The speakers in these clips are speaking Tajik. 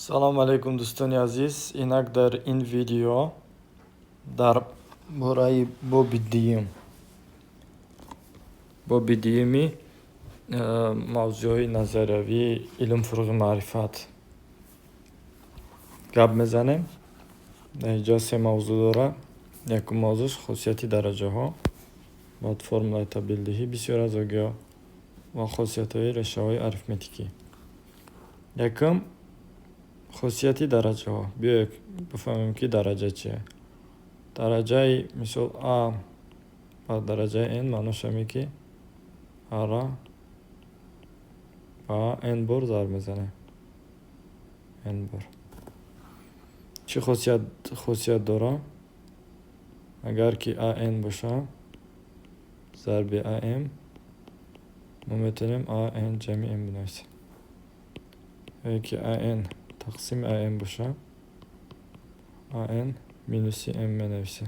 Салом алейкум дӯстони азиз. Инак дар ин видео дар бораи боби дуюми мавзӯи назариявии илмфуруғи маърифат гап мезанем. Дар инҷо се мавзӯъ дора. Якум мавзӯъ хусусияти дараҷаҳо, баъд формулаи табдилдиҳӣ, бисёр аз огиҳо ва хусусиятҳои решаҳои арифметикӣ. Якум хусусияти дараҷаҳо. Биёед бифаҳмем ки дараҷа чиye. Дараҷаи мисол А ба дараҷаи n маъноши ҳаме ки А-ра ба n бор зарб мезанем. n бор. Чӣ хусусият дора? Агар ки AN боша зарби AM, мо метавонем AN ҷамъи m бинависем. Агар ки AN тақсими AM боша, AN минуси m менависем.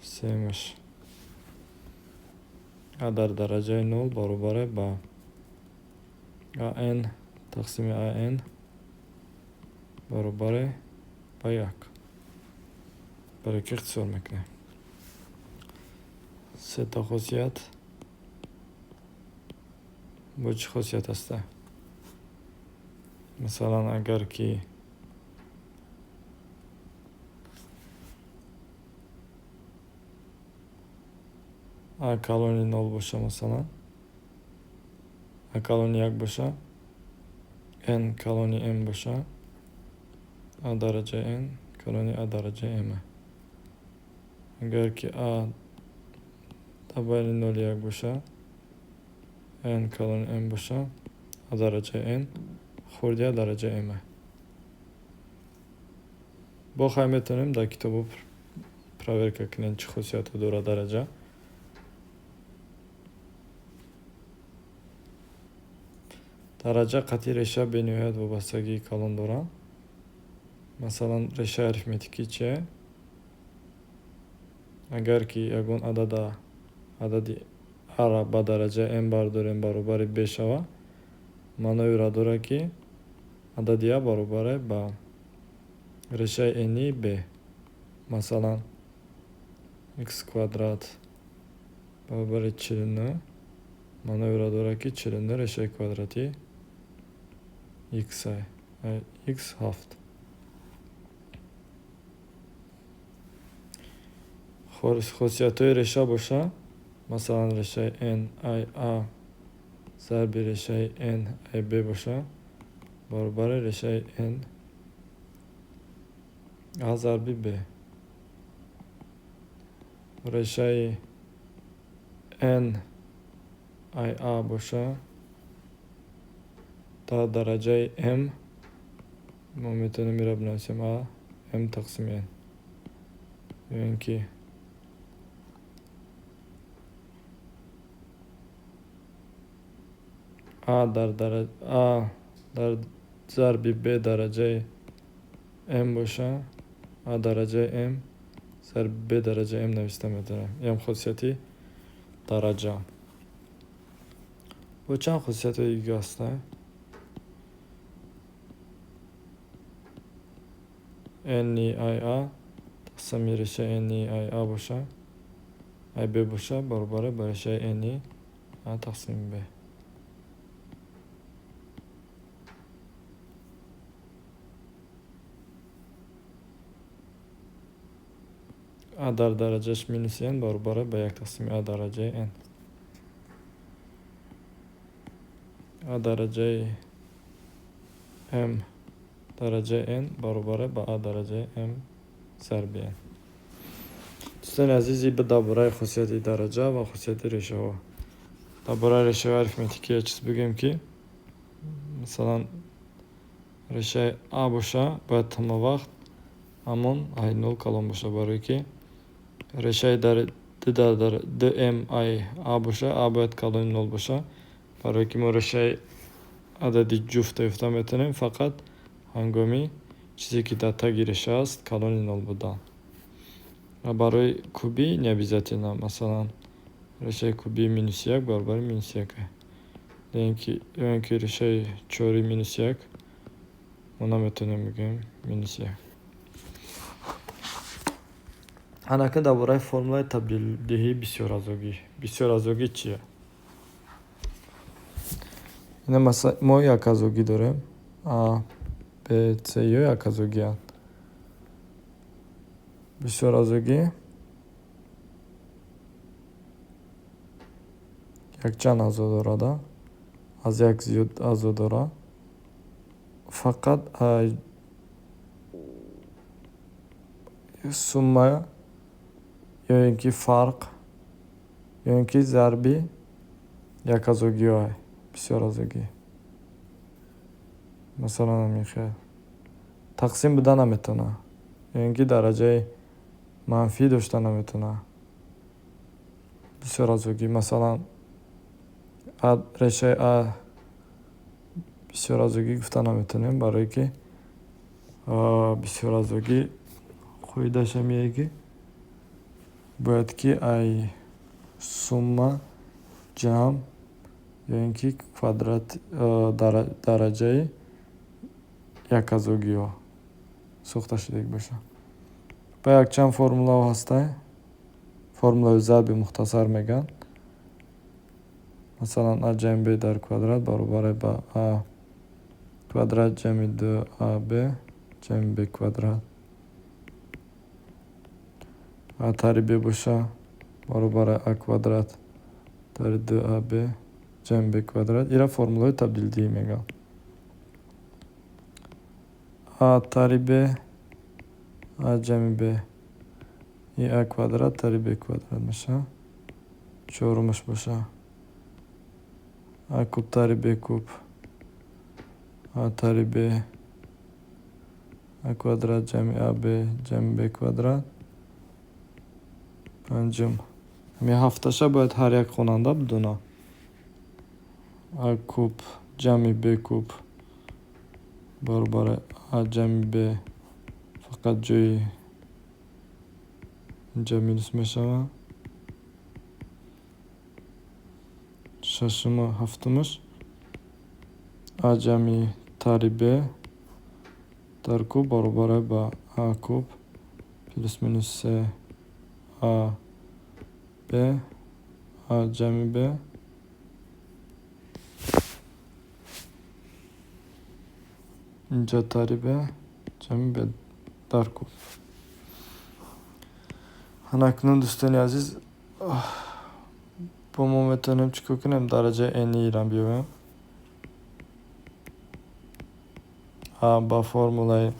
Семаш А дар дараҷаи 0 баробари ба AN тақсими AN баробари ба 1. Бар як ихтисор мекунем. Сета хусусият бо чӣ хусусият аста? Масалан, агар ки А калони 0 боша, масалан А калони 1 боша, n калони m боша, А дараҷаи n калони А дараҷаи m. Агар ки А табайни 0 1 боша, n калони m боша, А дараҷаи n хурди А дараҷаи m. Бо хай метавонем дар китобо проверка кунем чӣ хусусиятҳо дора дараҷа. Дараҷа қатъи реша бениҳоят вобастагии калон дорад. Масалан, решаи арифметикӣ чиye? Агар ки ягон адади А-ра ба дараҷаи m бардорем баробари b шава, маънои ӯро дорад ки адади А баробари ба решаи n-и b. Масалан, x квадрат баробари 49, маънои ӯро дорад ки 49 решаи квадратии x x 7. хусусиятҳои реша боша, масалан, решаи n ай А зарби решаи n ай b боша баробари решаи n А зарби b. Решаи n ай А боша дар дараҷаи m, мо метавонем иро бинависем А m тақсими n. Бибинем ки А дар зарби b дараҷаи m боша, А дараҷаи m зарби b дараҷаи m нависта метавонем. Ям хусусияти дараҷа. Бо чанд хусусиятҳои дига аста? n-и ай А тақсими решаи n-и ай А боша, ай b боша баробари ба решаи n-и А тақсими b. А дар дараҷаш минуси n баробари ба 1 тақсими А дараҷаи n. А дараҷаи m дараҷаи n баробари ба А дараҷаи m зарби n. дӯстони азизи, дар бораи хусусияти дараҷа ва хусусияти решаҳо. Дар бораи решаҳои арифметикӣ як чиз бигӯем ки масалан решаи А боша бояд ҳама вақт ҳамон ай 0 калон боша, барое ки решаи dm ай А боша, А бояд калони 0 боша, барое ки мо решаи адади ҷуфта ёфта метавонем фақат ҳангоми чизе ки дар таги реша аст калони 0 будан. Ва барои кубӣ не обязательно, масалан решаи кубии минуси 1 баробари минуси 1. Бибинем ки решаи 4 минуси 1 Ona میتونیم بگیم مینوس یک. حالا درباره فرمولای تبدیلدهی بسیارازوگی چیه؟ اینا مثلا ما یک ازوگی داریم. A, B, C یک ازوگی هست. بسیارازوگی یک چند ازو داره. از یک زیاد ازو داره. فقط summa یا اینکه فرق یا اینکه ضربی یک ازوگی های بسیارازوگی. مثلا میخواد تقسیم بدن نمیتونه یا اینکه درجه منفی داشته نمیتونه. بسیارازوگی مثلا رشته A بسیارازوگی گفته نمیتونیم برای که بسیارازوگی خویدش میگه که باید که ای سوما جمع یا اینکه کوادرات درجه یک ازوگی ها ساخته شده باشه. با یک چند فرمولا هسته. فرمولای ضرب مختصر میگن. مثلا a جمع b در کوادرات برابر با a کوادرات جمع 2ab جمع b کوادرات. a تری b باشه برابر a کوادرات در 2ab جمع b کوادرات. اینا فرمولای تبدیلدهی میگن. a تری b a جمع b این a کوادرات تری b کوادرات میشه. چهارمش باشه a کوب تری b کوب a تری b a کوادرات جمع ab جمع b کوادرات. پنجم می هفتشه باید هر یک خواننده بدونه. a کوب جمع b کوب برابر a جمع b فقط جای اینجا مینوس میشه. ششم و هفتمش a جمع تری b در کوب برابر با a کوب پلس مینوس a b a جمع b اینجا تری b جمع b در کوب. اکنون دوستان عزیز با ما میتونیم چیکار کنیم؟ درجه n را بیاوریم. با فرمولای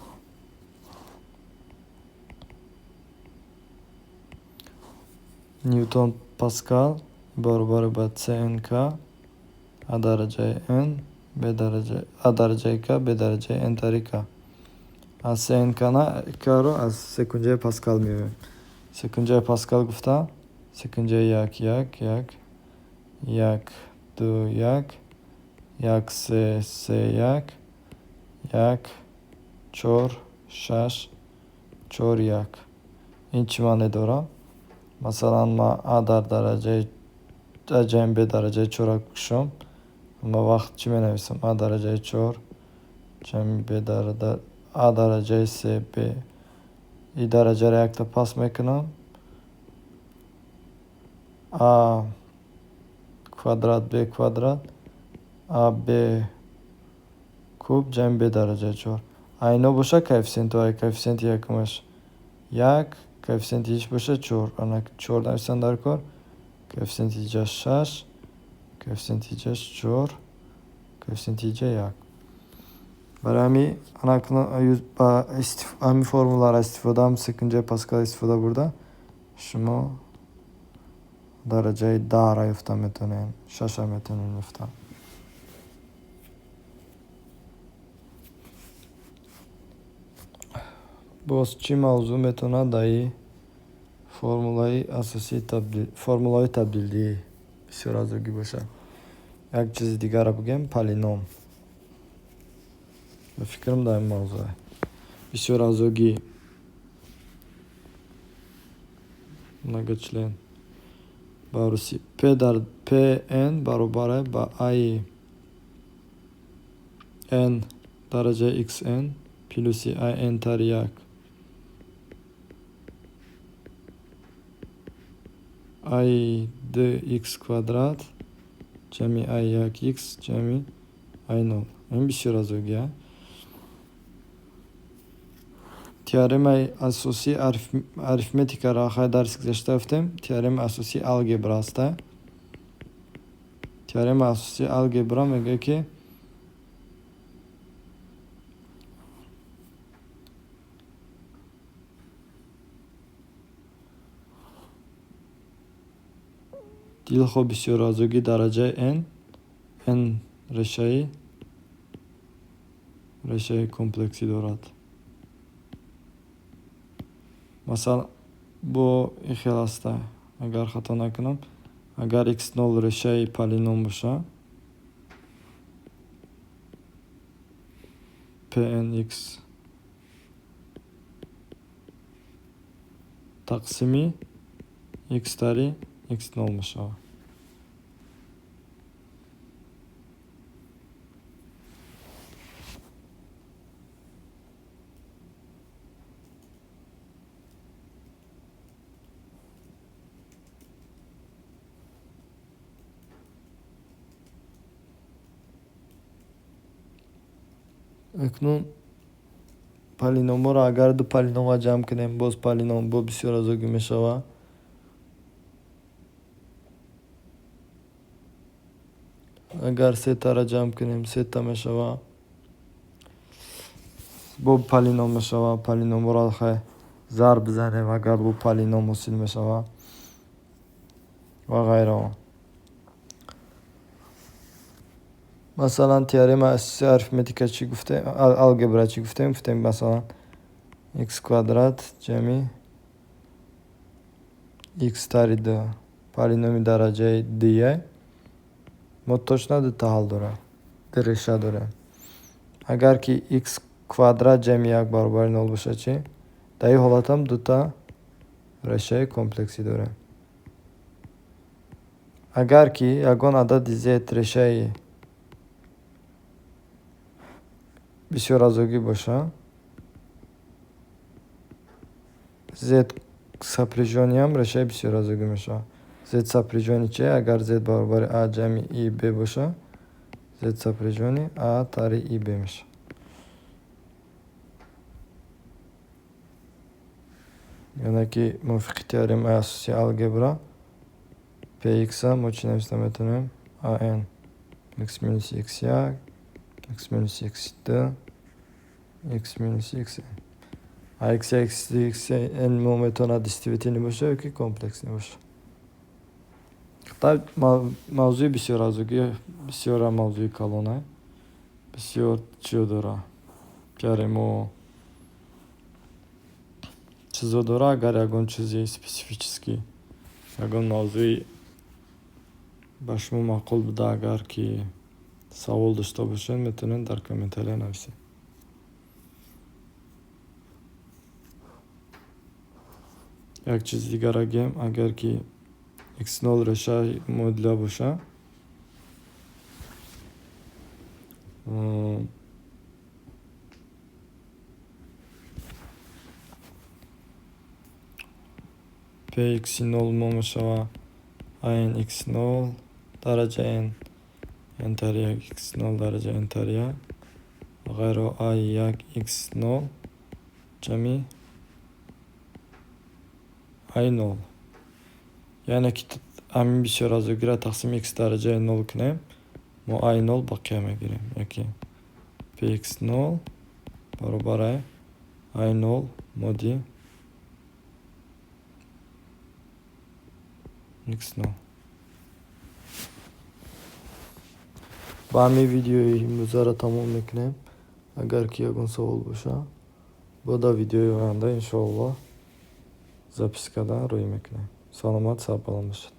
نیوتن پاسکال برابر با CNK a درجه n b درجه k b درجه n تری k. از CNK رو از سکنجه پاسکال میبینیم. سکنجه پاسکال گفته سکنجه یک یک یک یک دو یک یک سه سه یک یک چهار شش چهار یک. این چی معنی داره؟ مثلا ما a در درجه a جمع b درجه 4 کشم. ما وقت چی می نویسم؟ a درجه 4 جمع b در a درجه 3 b. این درجه را یک تا پاس میکنم. a کوادرات b کوادرات a b کوب جمع b درجه 4. اینا باشه کوفیسینت های کوفیسینت یکمش یک کوفیسینت هیچ باشه 4. انا 4 نویسن در کار. کوفیسینت اینجا 6 کوفیسینت اینجا 4 کوفیسینت اینجا 1. برای همین با همین فرمولا را استفاده هم سکنجه پاسکال استفاده برده شما درجه 10 را یافته میتونین 6 را میتونین یافته. باز چی موضوع میتونه دایی فرمولای اساسی فرمولای تبدیلی بسیارازوگی باشه. یک چیز دیگر را بگیم پالینوم. به فکرم در این موضوع بسیارازوگی многочлен باروسی p در pn برابر با i n درجه xn پلوسی in تر 1 i dx kvadrat جمع i 1x جمع i 0. این بسیار ازوگیه. Teorema asosiy arifmetika rahay ders geçtim. Teorema asosiy algebrasta. Teorema asosiy algebra meğe ki dil خو بسیار ازوگی درجه n رشای kompleksi دارد. مثلا bu خلاصه اگر خطا نکنم اگر x0 رشای پالینوم باشه pnx تقسیمی x تری x0 باشه. اکنون پالینوم را اگر دو پالینوم جمع کنیم باز پالینوم با بسیار ازوگی میشود. اگر سه تا را جمع کنیم سه تا میشود. با پالینوم میشود. پالینوم را خیلی ضرب بزنیم اگر با پالینوم حاصل میشود و غیره. مثلا teorema asosiy aritmetika چی گفتیم؟ algebra چی گفتیم؟ گفتیم مثلا x kvadrat جمع x تری 2 پالینومی درجه دیه ما точно دو تا حل داره درشه داره. اگر که x kvadrat جمع 1 برابر 0 باشه چی؟ در این حالت هم دو تا رشه کمپلکسی داره. اگر که یگان عدد z رشه بسیار ازوگی باشه z سپریجونی هم رشه بسیار ازوگی میشه. z سپریجونی چه؟ اگر z برابر a جمع i b باشه z سپریجونی a تری i b میشه. یعنی که موافق teorema asosiy algebra px ما چی نوشته میتونیم an x minus x1 x minus x2 x minus xn x n مومنتون دیستریبیتیونی باشه که کمپلکس باشه. خب موضوع بسیار ازوگی بسیار موضوع کلونه بسیار چیو داره teorema چیزو داره. اگر یگان چیزی سپسیفیکی یگان موضوعی به شما معقول بوده اگر که سوال داشته باشین میتونین در کامنت‌ها نویسین. یک چیز دیگر اگم اگر که x0 رشه مدل باشه px0 میشه in x0 درجه n تر 1 x0 درجه n تر 1 غیر i 1 x0 جمع i 0. یعنی که همین بسیار ازوگی را تقسیم x درجه 0 کنیم ما i 0 باقی میگیریم. یکی px0 برابر i 0 مودی x0. با همین ویدیوی امروز را تمام میکنیم. اگر که یگان سوال باشه بعد ویدیوی آینده انشاءالله запись کردن روی میکنیم. سلامت سلام باشید.